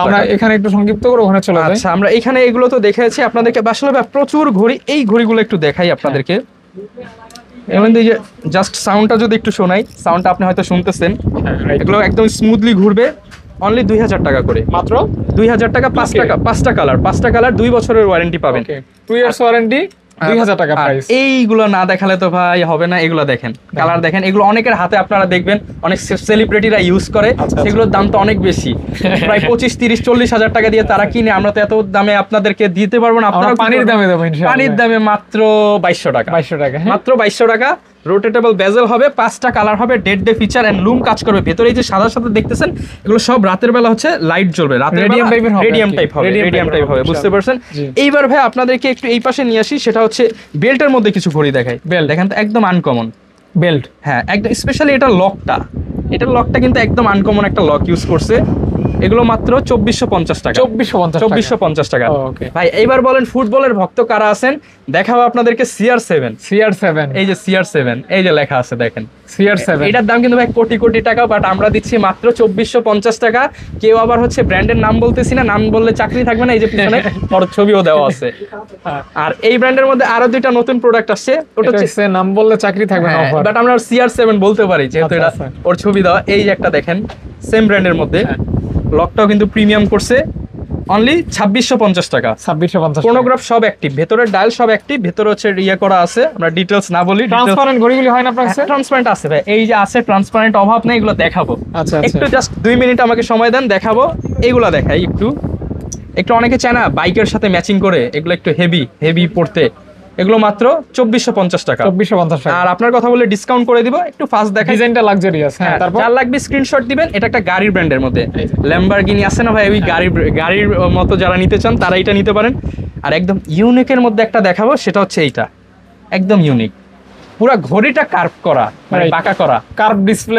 আমরা টাকা। এখানে একটু সংক্ষিপ্ত করে ওখানে চলে যাই। আচ্ছা আমরা এখানে এগুলো তো দেখেছি আপনাদেরকে, আসলে প্রচুর ঘড়ি, এই ঘড়িগুলো একটু দেখাই আপনাদেরকে। এমন যে জাস্ট সাউন্ডটা যদি একটু শোনাই, সাউন্ডটা আপনি হয়তো শুনতেছেন, এগুলো একদম স্মুথলি ঘুরবে। অনলি 2000 টাকা করে, মাত্র 2000 টাকা। 5টা কালার 2 বছরের ওয়ারেন্টি পাবেন। 2 ইয়ার্স ওয়ারেন্টি, 2000 টাকা প্রাইস। এইগুলো না দেখালে তো ভাই হবে না। এগুলো দেখেন, কালার দেখেন, এগুলো অনেকের হাতে আপনারা দেখবেন, অনেক সেলিব্রিটিরা ইউজ করে। সেগুলোর দাম তো অনেক বেশি, প্রায় 25, 30, 40 হাজার টাকা দিয়ে তারা কিনে। আমরা তো এত দামে আপনাদেরকে দিতে পারবো না। আপনারা পানির দামে দেবো ইনশাআল্লাহ। পানির দামে মাত্র 2200 টাকা। 2200 টাকা, মাত্র 2200 টাকা। রোটেটেবল বেজেল হবে, 5টা কালার হবে, ডেড ডে ফিচার এন্ড লুম কাজ করবে। ভেতরে এই যে সাদা সাদা দেখতেছেন, এগুলো সব রাতের বেলা হচ্ছে লাইট জ্বলবে। রেডিয়াম টাইপ হবে, বুঝতে পারছেন? এইবার ভাই আপনাদেরকে একটু এই পাশে নিয়ে আসি, সেটা হচ্ছে বেল্টের মধ্যে কিছু ঘড়ি দেখাই। বেল্ট দেখেন তো একদম আনকমন বেল্ট। হ্যাঁ একদম, স্পেশালি এটার লকটা কিন্তু একদম আনকমন একটা লক ইউজ করছে। এগুলো মাত্র 2450 টাকা। 2450 টাকা। ভাই এইবার বলেন ফুটবলের ভক্ত কারা আছেন? দেখাবো আপনাদেরকে CR7। এই যে CR7, এই যে লেখা আছে দেখেন CR7। এটার দাম কিন্তু ভাই কোটি কোটি টাকা, বাট আমরা দিচ্ছি মাত্র 2450 টাকা। কেউ আবার হচ্ছে ব্র্যান্ডের নাম বলতেছি না, নাম বললে চাকরি থাকবে না। এই যে পিছনে ওর ছবিও দেওয়া আছে। আর এই ব্র্যান্ডের মধ্যে আরো 2টা নতুন প্রোডাক্ট আসছে, ওটা হচ্ছে নাম বললে চাকরি থাকবে না, বাট আমরা CR7 বলতে পারি যেহেতু এটা ওর ছবি দেওয়া। এই যে একটা দেখেন সেম ব্র্যান্ডের মধ্যে, লকটাও কিন্তু প্রিমিয়াম করছে। অনলি 2650 টাকা। 2650। ক্রোনোগ্রাফ সব অ্যাক্টিভ, ভেতরের ডায়াল সব অ্যাক্টিভ, ভেতরে হচ্ছে ইয়ে করা আছে। আমরা ডিটেইলস না বলি, ট্রান্সপারেন্ট ঘড়িগুলি হয় না আপনার কাছে? ট্রান্সপারেন্ট আছে ভাই, এই যে আছে ট্রান্সপারেন্ট, অভাব নেই। এগুলো দেখাবো। আচ্ছা একটু জাস্ট 2 মিনিট আমাকে সময় দেন, দেখাবো। এইগুলা দেখাই একটু অনেকে চায় না বাইকের সাথে ম্যাচিং করে, এগুলো একটু হেভি পড়তে। এগুলো মাত্র 2450 টাকা। 2450 টাকা। আর আপনার কথা বলে ডিসকাউন্ট করে দিব। একটু ফাস্ট দেখাই, ডিজাইনটা লাক্সারিয়াস। হ্যাঁ, তারপর যার লাগবে স্ক্রিনশট দিবেন। এটা একটা গাড়ির ব্র্যান্ডের মধ্যে, ল্যাম্বরগিনি আছে না ভাই, ওই গাড়ির মতো যারা নিতে চান তারা এটা নিতে পারেন। আর একদম ইউনিকের মধ্যে একটা দেখাবো, সেটা হচ্ছে এইটা একদম ইউনিক। পুরো ঘড়িটা কার্ভ করা, মানে বাঁকা করা, কার্ভ ডিসপ্লে।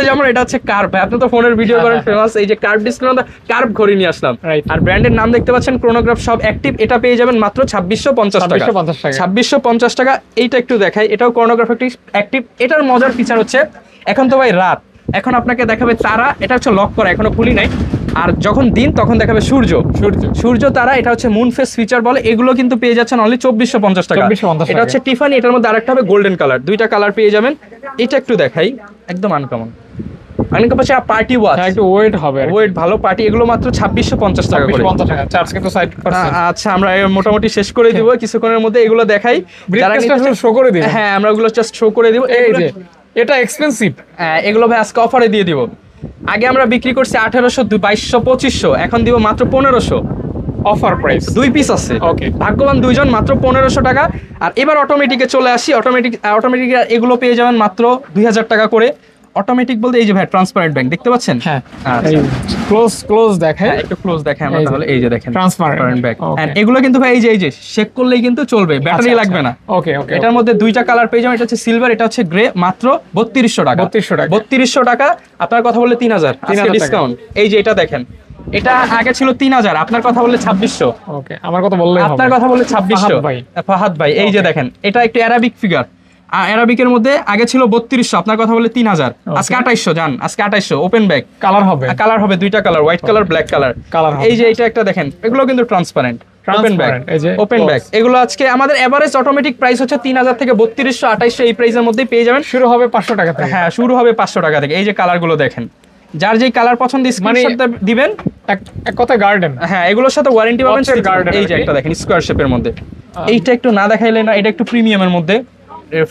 যেমন এটা হচ্ছে কার্ভ। আপনি তো ফোনের ভিডিও করেন ফেমাস, এই যে কার্ভ ডিসপ্লে মধ্যে কার্ভ ঘড়ি নিয়ে আসলাম। আর ব্র্যান্ডের নাম দেখতে পাচ্ছেন ক্রোনোগ্রাফ সব অ্যাক্টিভ। এটা পেয়ে যাবেন মাত্র 2650 টাকা। 2650 টাকা। এইটা একটু দেখাই, এটাও ক্রোনোগ্রাফ অ্যাক্টিভ। এটার মজার ফিচার হচ্ছে, এখন তো ভাই রাত, এখন আপনাকে দেখাবে তারা। এটা হচ্ছে লক করা, এখনো খুলি নাই। আর যখন দিন তখন দেখাবে সূর্য তারা। এটা হচ্ছে মুন ফেস ফিচার বলে। এগুলো কিন্তু পেয়ে যাচ্ছেন অনলি 2450 টাকা। এটা হচ্ছে টিফানি, এটার মধ্যে আরেকটা হবে গোল্ডেন কালার। 2টা কালার পেয়ে যাবেন। এটা একটু দেখাই, একদম আনকমন। পার্টি ওয়াচ, একটু ওয়েট হবে, ওয়েট ভালো পার্টি। এগুলো মাত্র 2650 টাকা করে। চার্জ কিন্তু 60%। আচ্ছা আমরা মোটামুটি শেষ করে দিব কিছুক্ষণের মধ্যে। এগুলো দেখাই, যারা শো করে দিব। হ্যাঁ আমরা ওগুলো জাস্ট শো করে দিব। এই যে এটা এক্সপেন্সিভ, এগুলো ভাই আজকে অফারে দিয়ে দিব। আগে আমরা বিক্রি করছি 1800, 2200, 2500, এখন দিব মাত্র 1500। অফার প্রাইস, 2 পিস আছে। ওকে, ভাগ্যবান 2 জন, মাত্র 1500 টাকা। আর এবার অটোমেটিকে চলে আসি। অটোমেটিক এগুলো পেয়ে যাবেন মাত্র 2000 টাকা করে। অটোমেটিক বলতে এই যে ভাই ট্রান্সপারেন্ট ব্যাংক দেখতে পাচ্ছেন? হ্যাঁ, ক্লোজ দেখায়, একটু ক্লোজ দেখায় আমরা তাহলে। এই যে দেখেন ট্রান্সপারেন্ট ব্যাংক। এন্ড এগুলো কিন্তু ভাই এই যে শেক করলেই কিন্তু চলবে, ব্যাটারি লাগবে না। ওকে। এটার মধ্যে 2টা কালার পেয়ে যাবেন। এটা হচ্ছে সিলভার, এটা হচ্ছে গ্রে। মাত্র 3200 টাকা। 3200 টাকা। আপনার কথা বললে 3000 আজকে ডিসকাউন্ট। এই যে এটা দেখেন, এটা আগে ছিল 3000, আপনার কথা বললে 2600। ওকে, আমার কথা বললে হবে, আপনার কথা বললে 2600। ফাহাদ ভাই এই যে দেখেন, এটা একটু অ্যারাবিক ফিগার। অ্যারাবিকের মধ্যে আগে ছিল 3200, আপনার কথা বলে 3000, আজকে 2800। জান আজকে 2800। ওপেন ব্যাক কালার হবে 2টা colour, white colour, black colour. এই যে এটা একটা দেখেন, এগুলো কিন্তু ট্রান্সপারেন্ট। ওপেন ব্যাক এগুলো আজকে আমাদের এভারেজ অটোমেটিক প্রাইস হচ্ছে 3000 থেকে 3200, 2800 এই প্রাইসের মধ্যেই পেয়ে যাবেন। শুরু হবে 500 টাকা থেকে। হ্যাঁ শুরু হবে 500 টাকা থেকে। এই যে কালারগুলো দেখেন, যার যেই কালার পছন্দ স্ক্রিনশট দিবেন। এক কথা গার্ডেন। হ্যাঁ এগুলোর সাথে ওয়ারেন্টি পাবেন। এই যে একটা দেখেন স্কয়ার শেপের মধ্যে, এইটা একটু না দেখাইলে না। এটা একটু প্রিমিয়ামের মধ্যে,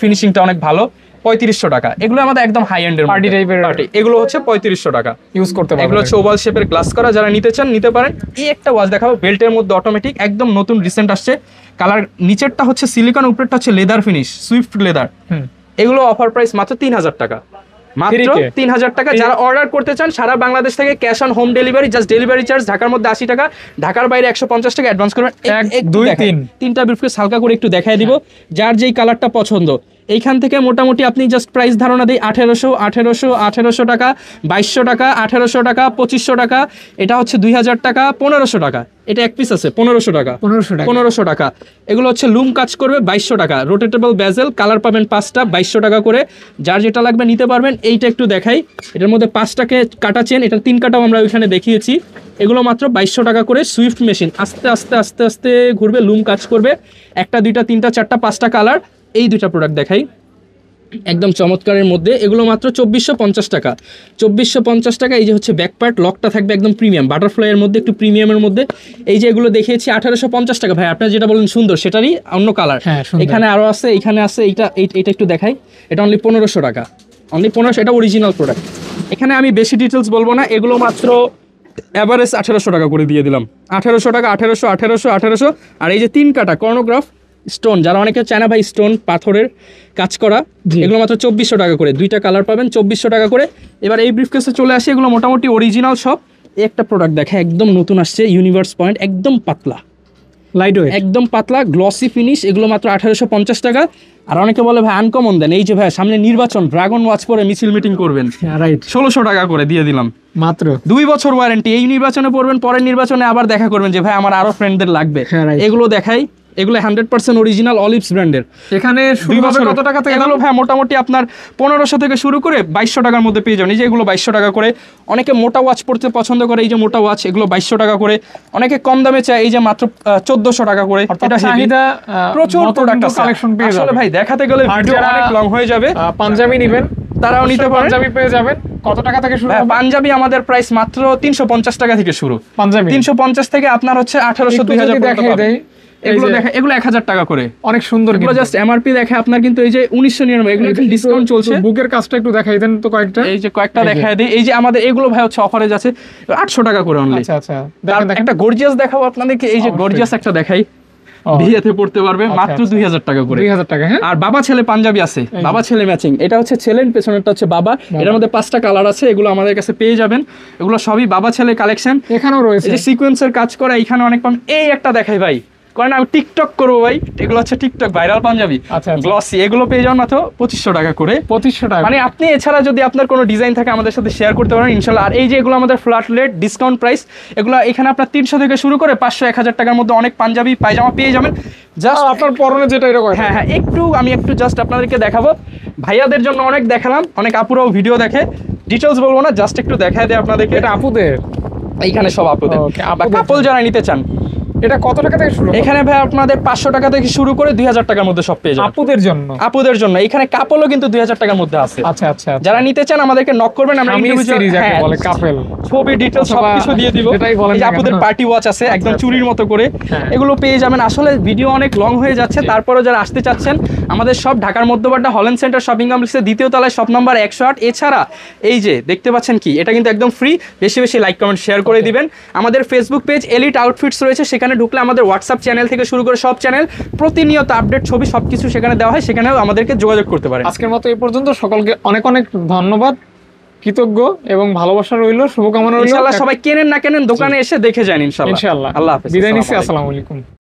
ফিনিশিংটা অনেক ভালো। 3500 টাকা। এগুলো আমাদের একদম হাই এন্ডের পার্টি টাইপের। এগুলো হচ্ছে 3500 টাকা ইউজ করতে পারবেন। এগুলো হচ্ছে ওভাল শেপের গ্লাস করা, যারা নিতে চান নিতে পারেন। এই একটা ওয়াচ দেখাবো, বেল্টের মধ্যে অটোমেটিক, একদম নতুন রিসেন্ট আসছে কালার। নিচেরটা হচ্ছে সিলিকন, উপরেরটা হচ্ছে লেদার ফিনিশ, সুইফট লেদার। এগুলো অফার প্রাইস মাত্র 3000 টাকা। মাত্র 3000 টাকা। যারা অর্ডার করতে চান সারা বাংলাদেশ থেকে cash on home delivery, just delivery charge ঢাকার মধ্যে 80 টাকা, ঢাকার বাইরে 150 টাকা অ্যাডভান্স করবেন। 1 2 3 তিনটা ব্রিফকেস হালকা করে একটু দেখায় দিব, যার যেই কালারটা পছন্দ। এইখান থেকে মোটামুটি আপনি জাস্ট প্রাইস ধারণা দিই 1800 টাকা, 2200 টাকা, 1800 টাকা, 2500 টাকা, এটা হচ্ছে 2000 টাকা, 1500 টাকা। এটা এক পিস আছে 1500 টাকা, 1500 টাকা। এগুলো হচ্ছে লুম কাজ করবে 2200 টাকা, রোটেটেবল বেজেল, কালার পাবেন 5টা, 2200 টাকা করে। যার যেটা লাগবে নিতে পারবেন। এইটা একটু দেখাই, এটার মধ্যে 5টাকে কাটা চেন, এটা 3 কাটাও আমরা ওইখানে দেখিয়েছি। এগুলো মাত্র 2200 টাকা করে। সুইফট মেশিন, আস্তে আস্তে আস্তে আস্তে ঘুরবে, লুম কাজ করবে, 1টা 2টা 3টা 4টা 5টা কালার। এই 2টা প্রোডাক্ট দেখাই একদম চমৎকারের মধ্যে, এগুলো মাত্র 2450 টাকা, 2450 টাকা। এই যে হচ্ছে ব্যাক পার্ট, লকটা থাকবে একদম প্রিমিয়াম, বাটারফ্লাইয়ের মধ্যে, একটু প্রিমিয়ামের মধ্যে। এই যে এগুলো দেখিয়েছি 1850 টাকা। ভাই আপনার যেটা বলেন সুন্দর, সেটারই অন্য কালার। এখানে আরো আছে, এখানে আছে, এইটা একটু দেখাই, এটা অনলি 1500 টাকা, অনলি 1500, এটা অরিজিনাল প্রোডাক্ট। এখানে আমি বেশি ডিটেলস বলবো না, এগুলো মাত্র এভারেজ 1800 টাকা করে দিয়ে দিলাম। 1800 টাকা, 1800। আর এই যে 3 কাটা কর্নোগ্রাফ স্টোন, যারা অনেকে চায় না ভাই স্টোন পাথরের কাজ করা, এগুলো মাত্র 2400 টাকা করে, 2টা কালার পাবেন 2400 টাকা করে। এবার এই ব্রিফকেসে চলে আসে, এগুলো মোটামুটি অরিজিনাল সব। একটা প্রোডাক্ট দেখে একদম নতুন আসছে, ইউনিভার্স পয়েন্ট, একদম পাতলা, লাইট ওয়েট, একদম পাতলা, গ্লসি ফিনিশ। এগুলো মাত্র 1850 টাকা। আর অনেকে বলে ভাই আনকমন দেন, এই যে ভাই সামনে নির্বাচন, ড্রাগন ওয়াচ পরে মিছিল মিটিং করবেন, রাইট, 1600 টাকা করে দিয়ে দিলাম মাত্র। 2 বছর ওয়ারেন্টি, এই নির্বাচনে পড়বেন, পরের নির্বাচনে আবার দেখা করবেন যে ভাই আমার আরো ফ্রেন্ডদের লাগবে। এগুলো দেখাই, এগুলো 100% অরিজিনাল অলিভস ব্র্যান্ডের। এখানে কত টাকা থেকে? এগুলো ভাই মোটামুটি আপনার 1500 থেকে শুরু করে 2200 টাকার মধ্যে পেয়ে যাবেন। এই যে এগুলো 2200 টাকা করে। অনেকে মোটা ওয়াচ পড়তে পছন্দ করে, এই যে মোটা ওয়াচ, এগুলো 2200 টাকা করে। অনেকে কম দামে চায়, এই যে মাত্র 1400 টাকা করে। এটা চাহিদা প্রচুর প্রোডাক্ট আছে, কালেকশন পেয়ে যাবেন। আসলে ভাই দেখাতে গেলে ভিডিও অনেক লং হয়ে যাবে। পাঞ্জাবি নেবেন তারাও নিতে পারেন, পাঞ্জাবি পেয়ে যাবেন। কত টাকা থেকে শুরু? পাঞ্জাবি আমাদের প্রাইস মাত্র 350 টাকা থেকে শুরু। পাঞ্জাবি 350 থেকে আপনার হচ্ছে 1800 2000 টাকা দেয়। এগুলো দেখে, এগুলো 1000 টাকা করে, অনেক সুন্দর। এগুলো জাস্ট এমআরপি দেখে আপনার, কিন্তু এই যে 1999, এগুলো ডিসকাউন্ট চলছে। বুকের কাজটা একটু দেখাই দেন তো কয়েকটা, এই যে কয়েকটা দেখায় দেই। এই যে আমাদের এগুলো ভাই হচ্ছে অফারে যাচ্ছে 800 টাকা করে অনলি। আচ্ছা আচ্ছা, দেখেন একটা গর্জিয়াস দেখাবো আপনাদেরকে, এই যে গর্জিয়াস একটা দেখাই, বিয়েতে পড়তে পারবে মাত্র 2000 টাকা করে। 2000 টাকা। হ্যাঁ, আর বাবা ছেলে পাঞ্জাবি আছে, বাবা ছেলে ম্যাচিং। এটা হচ্ছে ছেলের, পেছনেরটা হচ্ছে বাবা। এর মধ্যে 5টা কালার আছে, এগুলো আমাদের কাছে পেয়ে যাবেন। এগুলো সবই বাবা ছেলে কালেকশন। এখানেও রয়েছে, এই যে সিকোয়েন্সের কাজ করা, এখানে অনেক পাবেন। এই একটা দেখাই ভাই, কারণ আমি টিকটক করবো ভাই, এগুলো হচ্ছে টিকটক ভাইরাল পাঞ্জাবি, গ্লসি। এগুলো পেয়ে যান মাত্র 2500 টাকা করে। 2500 টাকা মানে আপনি এছাড়া যদি আপনার কোনো ডিজাইন থাকে আমাদের সাথে শেয়ার করতে পারেন ইনশাল্লাহ। আর এই যে এগুলো আমাদের ফ্ল্যাট রেট ডিসকাউন্ট প্রাইস, এগুলো এখানে আপনার 300 থেকে শুরু করে 500 1000 টাকার মধ্যে অনেক পাঞ্জাবি পায়জামা পেয়ে যাবেন। জাস্ট আপনার পরনে যেটা এরকম। হ্যাঁ হ্যাঁ, আমি একটু জাস্ট আপনাদেরকে দেখাবো। ভাইয়াদের জন্য অনেক দেখালাম, অনেক আপুরাও ভিডিও দেখে, ডিটেলস বলবো না, জাস্ট একটু দেখায় দেয় আপনাদেরকে। এটা আপুদের, এইখানে সব আপুদের। কাপল যারা নিতে চান, এটা কত টাকা থেকে শুরু? এখানে ভাই আপনাদের 500 টাকা থেকে শুরু করে 2000 টাকার মধ্যে সব পেয়ে যাবেন আপুদের জন্য। আপুদের জন্য এখানে কাপলও কিন্তু 2000 টাকার মধ্যে আছে। আচ্ছা আচ্ছা, যারা নিতে চান আমাদেরকে নক করবেন, আমরা ইন্ডিভিজুয়াল বলে কাপল ছবি ডিটেইলস সবকিছু দিয়ে দিব। এই যে আপুদের পার্টি ওয়াচ আছে একদম চুরির মতো করে, এগুলো পেয়ে যাবেন। আসলে ভিডিও অনেক লং হয়ে যাচ্ছে, তারপরেও যারা আসতে চাচ্ছেন আমাদের সব ঢাকার মধ্যবাড্ডা হল্যান্ড সেন্টার শপিং কমপ্লেক্সের 2য় তলায় শপ নাম্বার 108। এছাড়া এই যে দেখতে পাচ্ছেন কি, এটা কিন্তু একদম ফ্রি। বেশি বেশি লাইক কমেন্ট শেয়ার করে দিবেন। আমাদের ফেসবুক পেজ এলিট আউটফিটস রয়েছে, সেখানে ঢুকলে আমাদের হোয়াটসঅ্যাপ চ্যানেল থেকে শুরু করে সব চ্যানেল, প্রতিনিয়ত আপডেট ছবি সবকিছু সেখানে দেওয়া হয়, সেখানেও আমাদেরকে যোগাযোগ করতে পারেন। আজকের মতো এই পর্যন্ত, সকলকে অনেক অনেক ধন্যবাদ, কৃতজ্ঞ এবং ভালোবাসা রইল, শুভকামনা রইল। ইনশাআল্লাহ সবাই কেনেন না কেনেন, দোকানে এসে দেখে যান ইনশাআল্লাহ। আল্লাহ হাফেজ, বিদায় নিচ্ছি, আসসালামু আলাইকুম।